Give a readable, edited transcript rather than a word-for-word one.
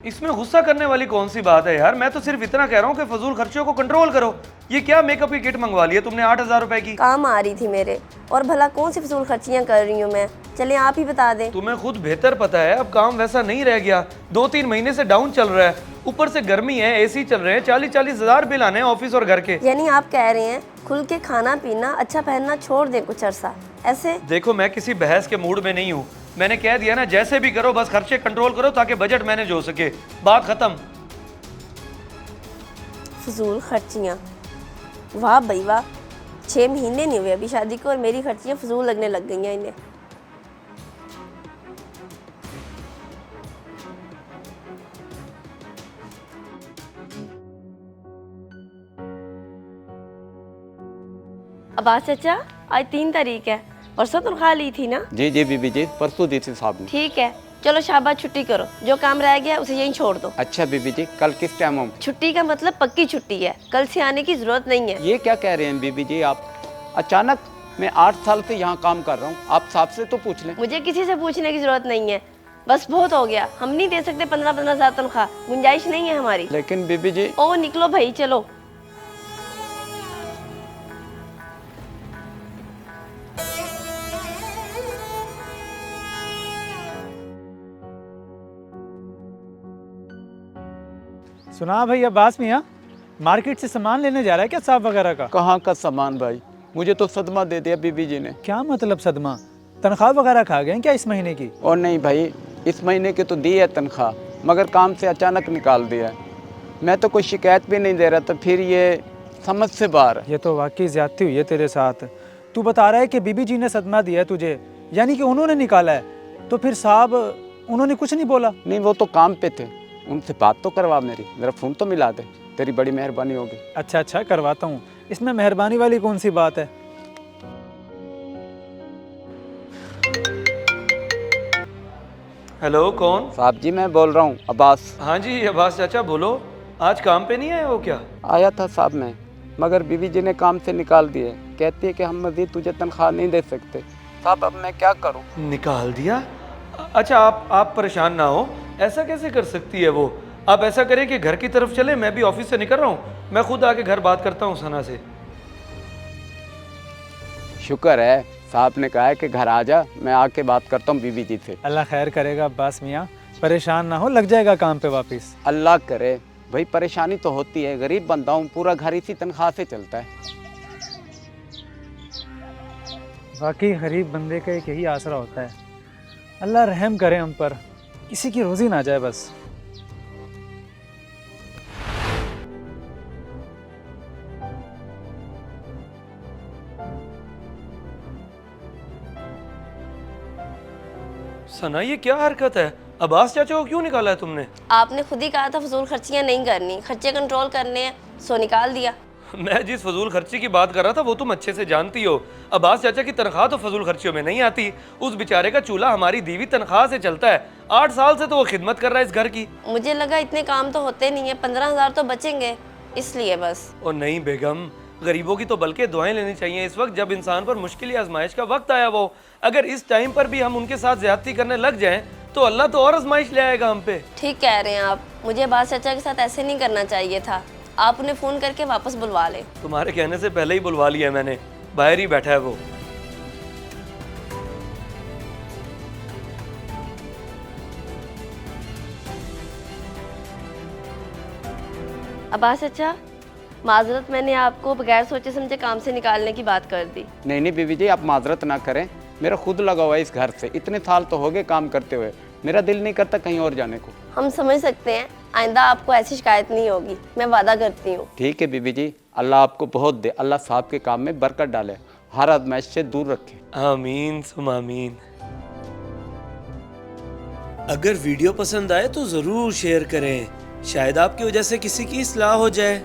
इसमें गुस्सा करने वाली कौन सी बात है यार। मैं तो सिर्फ इतना कह रहा हूँ कि फजूल खर्चों को कंट्रोल करो। ये क्या मेकअप की किट मंगवा ली है तुमने 8,000 रुपए की। काम आ रही थी मेरे, और भला कौन सी फजूल खर्चियाँ कर रही हूँ मैं। चले आप ही बता दें। तुम्हें खुद बेहतर पता है, अब काम वैसा नहीं रह गया। 2-3 महीने से डाउन चल रहा है, ऊपर से गर्मी है, एसी चल रहे हैं, 40-40 हजार बिल आने हैं ऑफिस और घर के। यानी आप कह रहे हैं खुल के खाना पीना अच्छा पहनना छोड़ दें कुछ अरसा, ऐसे? देखो मैं किसी बहस के मूड में नहीं हूँ, मैंने कह दिया ना, जैसे भी करो बस खर्चे कंट्रोल करो ताकि बजट मैनेज हो सके, बात खत्म। फजूल खर्चियाँ, वाह भाई वाह। 6 महीने नहीं हुए अभी शादी को और मेरी खर्चियाँ फजूल लगने लग गई हैं इन्हें। अब्बास चाचा, आज 3 तारीख है, परसों तनख्वाह ली थी ना? जी जी बीबी जी, परसों दी थी साहब ने। ठीक है, चलो शाबाश, छुट्टी करो, जो काम रह गया उसे यहीं छोड़ दो। अच्छा बीबी जी, कल किस टाइम हम? छुट्टी का मतलब पक्की छुट्टी है, कल से आने की जरूरत नहीं है। ये क्या कह रहे हैं बीबी जी आप? अचानक मैं 8 साल से यहाँ काम कर रहा हूँ, आप साहब से तो पूछ लें। मुझे किसी से पूछने की जरूरत नहीं है, बस बहुत हो गया। हम नहीं दे सकते 15-15 हजार तनख्वाह, गुंजाइश नहीं है हमारी। लेकिन बीबी जी। ओ निकलो भाई, चलो। सुना भाई अब्बास मियाँ, मार्केट से सामान लेने जा रहा है क्या, साहब वगैरह का? कहाँ का सामान भाई, मुझे तो सदमा दे दिया बीबी जी ने। क्या मतलब सदमा? तनख्वाह वगैरह खा गए क्या इस महीने की? और नहीं भाई, इस महीने की तो दी है तनख्वाह, मगर काम से अचानक निकाल दिया। मैं तो कोई शिकायत भी नहीं दे रहा था, फिर ये समझ से बाहर है। ये तो वाकई ज्यादती हुई है तेरे साथ। तू बता रहा है कि बीबी जी ने सदमा दिया है तुझे, यानी कि उन्होंने निकाला है। तो फिर साहब उन्होंने कुछ नहीं बोला? नहीं, वो तो काम पे थे, उनसे बात तो करवा, मेरा फ़ोन तो मिला दे, तेरी बड़ी मेहरबानी होगी। अच्छा अच्छा, करवाता हूँ, इसमें मेहरबानी वाली कौन सी बात है। हेलो, कौन? साहब जी मैं बोल रहा हूँ, अब्बास। हाँ जी अब्बास चाचा बोलो, आज काम पे नहीं आए हो क्या? आया था साहब मैं, मगर बीवी जी ने काम से निकाल दिए, कहती है कि हम मज़ीद तुझे तनख्वाह नहीं दे सकते। साहब अब मैं क्या करूं? निकाल दिया? अच्छा आप परेशान ना हो, ऐसा कैसे कर सकती है वो। आप ऐसा करें कि घर की तरफ चले, मैं भी ऑफिस से निकल रहा हूँ, मैं खुद आके घर बात करता हूँ सना से। शुक्र है साहब ने कहा है कि घर आ जा, मैं आके बात करता हूँ बीवी जी से। अल्लाह खैर करेगा अब्बास मियाँ, परेशान ना हो, लग जाएगा काम पे वापस। अल्लाह करे भाई, परेशानी तो होती है, गरीब बंदा हूँ, पूरा घर इसी तनख्वाह से चलता है। वाकई गरीब बंदे का एक यही आसरा होता है। अल्लाह रहम करे हम पर, किसी की रोज़ी ना जाए बस। सना ये क्या हरकत है, अब्बास चाचा को क्यों निकाला है तुमने? आपने खुद ही कहा था फजूल खर्चियाँ नहीं करनी, खर्चे कंट्रोल करने हैं, सो निकाल दिया। मैं जिस फजूल खर्ची की बात कर रहा था वो तुम अच्छे से जानती हो। अब्बास चाचा की तनख्वाह तो फजूल खर्चियों में नहीं आती, उस बेचारे का चूल्हा हमारी दीवी तनख्वाह से चलता है। 8 साल से तो वो खिदमत कर रहा है इस घर की। मुझे लगा इतने काम तो होते नहीं है, 15 हजार तो बचेंगे, इसलिए बस। और नहीं बेगम, गरीबों की तो बल्कि दुआएं लेनी चाहिए इस वक्त जब इंसान पर मुश्किल या आजमाइश का वक्त आया। वो अगर इस टाइम पर भी हम उनके साथ ज्यादती करने लग जाएं तो अल्लाह तो और आजमाइश ले आएगा हम पे। ठीक कह रहे हैं आप, मुझे अब्बास चाचा के साथ ऐसे नहीं करना चाहिए था। आप उन्हें फ़ोन करके वापस बुलवा लें। तुम्हारे कहने से पहले ही बुलवा लिया मैंने, बाहर ही बैठा है वो। अब्बास चाचा, माजरत, मैंने आपको बगैर सोचे समझे काम से निकालने की बात कर दी। नहीं नहीं बीवी जी, आप माजरत ना करें, मेरा खुद लगा हुआ है इस घर से, इतने साल तो हो गए काम करते हुए, मेरा दिल नहीं करता कहीं और जाने को। हम समझ सकते हैं, आइंदा आपको ऐसी शिकायत नहीं होगी, मैं वादा करती हूँ। ठीक है बीबी जी, अल्लाह आपको बहुत दे, अल्लाह साहब के काम में बरकत डाले, हर आजमाइश से दूर रखे। आमीन सुम आमीन। अगर वीडियो पसंद आए तो ज़रूर शेयर करें, शायद आपकी वजह से किसी की इस्लाह हो जाए।